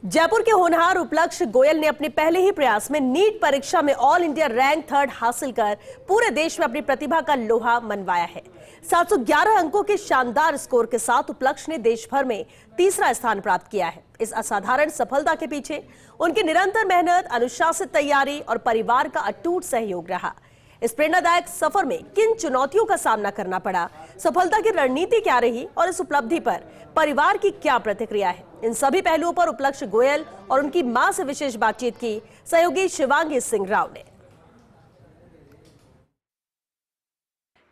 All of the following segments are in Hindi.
जयपुर के होनहार उपलक्ष्य गोयल ने अपने पहले ही प्रयास में नीट परीक्षा में ऑल इंडिया रैंक 3 हासिल कर पूरे देश में अपनी प्रतिभा का लोहा मनवाया है। 711 अंकों के शानदार स्कोर के साथ उपलक्ष्य ने देश भर में तीसरा स्थान प्राप्त किया है। इस असाधारण सफलता के पीछे उनकी निरंतर मेहनत, अनुशासित तैयारी और परिवार का अटूट सहयोग रहा। इस प्रेरणादायक सफर में किन चुनौतियों का सामना करना पड़ा, सफलता की रणनीति क्या रही और इस उपलब्धि पर परिवार की क्या प्रतिक्रिया है, इन सभी पहलुओं पर उपलक्ष्य गोयल और उनकी मां से विशेष बातचीत की सहयोगी शिवांगी सिंह राव ने।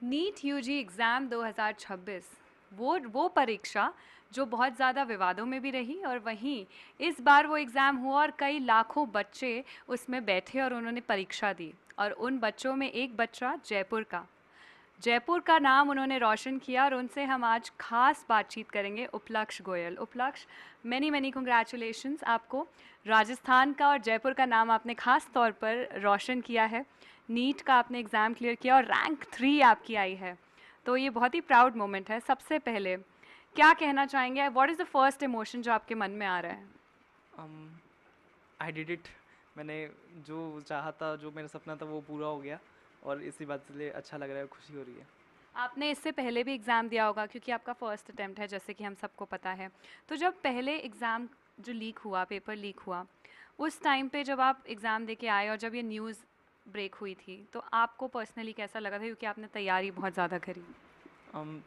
नीट यूजी एग्ज़ाम 2026 वो परीक्षा जो बहुत ज़्यादा विवादों में भी रही, और वहीं इस बार वो एग्ज़ाम हुआ और कई लाखों बच्चे उसमें बैठे और उन्होंने परीक्षा दी। और उन बच्चों में एक बच्चा जयपुर का नाम उन्होंने रोशन किया, और उनसे हम आज खास बातचीत करेंगे। उपलक्ष्य गोयल, उपलक्ष्य मैनी कंग्रेचुलेशंस आपको। राजस्थान का और जयपुर का नाम आपने ख़ास तौर पर रोशन किया है। नीट का आपने एग्ज़ाम क्लियर किया और रैंक 3 आपकी आई है, तो ये बहुत ही प्राउड मोमेंट है। सबसे पहले क्या कहना चाहेंगे, what is the first emotion जो आपके मन में आ रहा है? I did it. मैंने जो चाहा था, जो मेरा सपना था, वो पूरा हो गया और इसी बात से लिए अच्छा लग रहा है, खुशी हो रही है। आपने इससे पहले भी एग्ज़ाम दिया होगा क्योंकि आपका फर्स्ट अटैम्प्ट है, जैसे कि हम सबको पता है। तो जब पहले एग्ज़ाम जो लीक हुआ, पेपर लीक हुआ, उस टाइम पे जब आप एग्ज़ाम दे के आए और जब ये न्यूज़ ब्रेक हुई थी, तो आपको पर्सनली कैसा लगा था, क्योंकि आपने तैयारी बहुत ज़्यादा करी?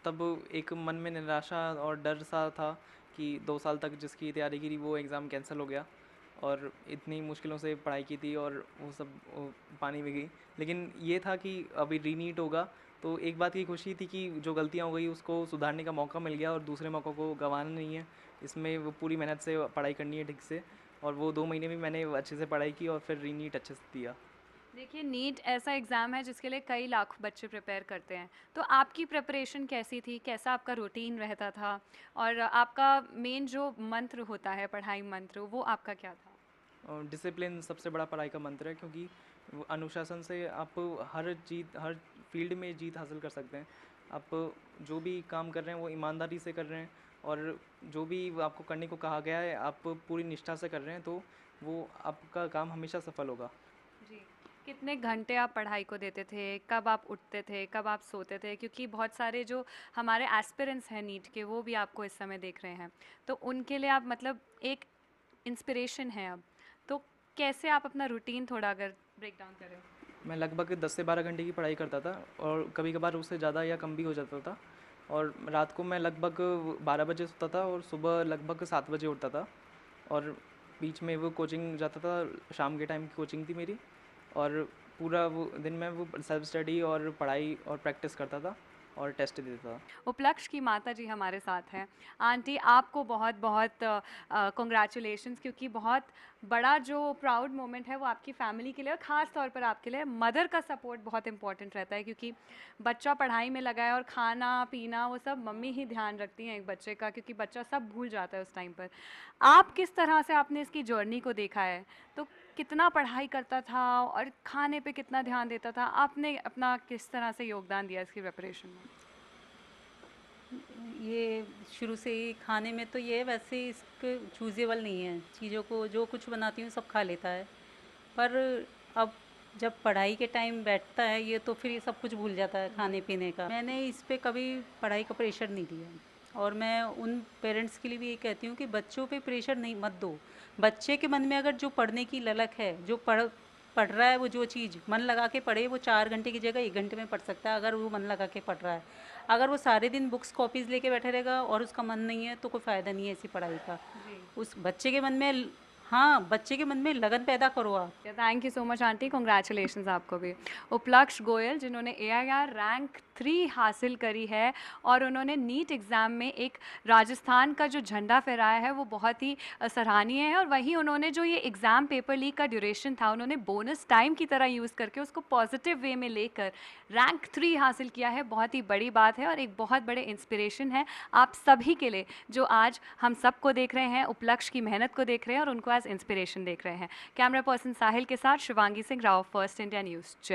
तब एक मन में निराशा और डर सा था कि 2 साल तक जिसकी तैयारी की थी वो एग्ज़ाम कैंसिल हो गया और इतनी मुश्किलों से पढ़ाई की थी और वो सब पानी में गई। लेकिन ये था कि अभी रीनीट होगा, तो एक बात की खुशी थी कि जो गलतियाँ हो गई उसको सुधारने का मौका मिल गया और दूसरे मौक़ों को गंवाना नहीं है। इसमें वो पूरी मेहनत से पढ़ाई करनी है ठीक से, और वो 2 महीने में मैंने अच्छे से पढ़ाई की और फिर रीनीट अच्छे से दिया। देखिए, नीट ऐसा एग्ज़ाम है जिसके लिए कई लाख बच्चे प्रिपेयर करते हैं, तो आपकी प्रिपरेशन कैसी थी? कैसा आपका रूटीन रहता था? और आपका मेन जो मंत्र होता है, पढ़ाई मंत्र, वो आपका क्या था? और डिसिप्लिन सबसे बड़ा पढ़ाई का मंत्र है, क्योंकि वो अनुशासन से आप हर फील्ड में जीत हासिल कर सकते हैं। आप जो भी काम कर रहे हैं वो ईमानदारी से कर रहे हैं, और जो भी आपको करने को कहा गया है आप पूरी निष्ठा से कर रहे हैं, तो वो आपका काम हमेशा सफल होगा। जी। कितने घंटे आप पढ़ाई को देते थे? कब आप उठते थे? कब आप सोते थे? क्योंकि बहुत सारे जो हमारे एस्पिरेंट्स हैं नीट के, वो भी आपको इस समय देख रहे हैं, तो उनके लिए आप मतलब एक इंस्पिरेशन हैं अब। तो कैसे आप अपना रूटीन थोड़ा अगर ब्रेक डाउन करें? मैं लगभग 10 से 12 घंटे की पढ़ाई करता था, और कभी कभार उससे ज़्यादा या कम भी हो जाता था। और रात को मैं लगभग 12 बजे सोता था और सुबह लगभग 7 बजे उठता था, और बीच में वो कोचिंग जाता था, शाम के टाइम की कोचिंग थी मेरी, और पूरा वो दिन में वो सेल्फ स्टडी और पढ़ाई और प्रैक्टिस करता था और टेस्ट देता था। उपलक्ष्य की माता जी हमारे साथ हैं। आंटी, आपको बहुत बहुत कॉन्ग्रेचुलेशंस, क्योंकि बहुत बड़ा जो प्राउड मोमेंट है वो आपकी फ़ैमिली के लिए और ख़ास तौर पर आपके लिए। मदर का सपोर्ट बहुत इंपॉर्टेंट रहता है, क्योंकि बच्चा पढ़ाई में लगा है और खाना पीना वो सब मम्मी ही ध्यान रखती हैं एक बच्चे का, क्योंकि बच्चा सब भूल जाता है उस टाइम पर। आप किस तरह से आपने इसकी जर्नी को देखा है? तो कितना पढ़ाई करता था और खाने पे कितना ध्यान देता था? आपने अपना किस तरह से योगदान दिया इसकी प्रिपरेशन में? ये शुरू से ही खाने में तो ये वैसे इसके चूजेबल नहीं है, चीज़ों को जो कुछ बनाती हूँ सब खा लेता है, पर अब जब पढ़ाई के टाइम बैठता है ये तो फिर ये सब कुछ भूल जाता है खाने पीने का। मैंने इस पे कभी पढ़ाई का प्रेशर नहीं दिया, और मैं उन पेरेंट्स के लिए भी ये कहती हूँ कि बच्चों पे प्रेशर नहीं मत दो। बच्चे के मन में अगर जो पढ़ने की ललक है, जो पढ़ रहा है, वो जो चीज़ मन लगा के पढ़े, वो 4 घंटे की जगह 1 घंटे में पढ़ सकता है, अगर वो मन लगा के पढ़ रहा है। अगर वो सारे दिन बुक्स कॉपीज़ लेके बैठे रहेगा और उसका मन नहीं है, तो कोई फ़ायदा नहीं है ऐसी पढ़ाई का। उस बच्चे के मन में, हाँ, बच्चे के मन में लगन पैदा करो आप। Thank you so much aunty, congratulations आपको भी। उपलक्ष्य गोयल, जिन्होंने AIR रैंक 3 हासिल करी है और उन्होंने नीट एग्ज़ाम में एक राजस्थान का जो झंडा फहराया है वो बहुत ही सराहनीय है। और वहीं उन्होंने जो ये एग्ज़ाम पेपर लीक का ड्यूरेशन था, उन्होंने बोनस टाइम की तरह यूज़ करके उसको पॉजिटिव वे में लेकर रैंक 3 हासिल किया है। बहुत ही बड़ी बात है और एक बहुत बड़े इंस्पिरेशन है आप सभी के लिए, जो आज हम सबको देख रहे हैं, उपलक्ष्य की मेहनत को देख रहे हैं और उनको एज इंस्पिरेशन देख रहे हैं। कैमरा पर्सन साहिल के साथ Shivangi Singh Rao, first India news.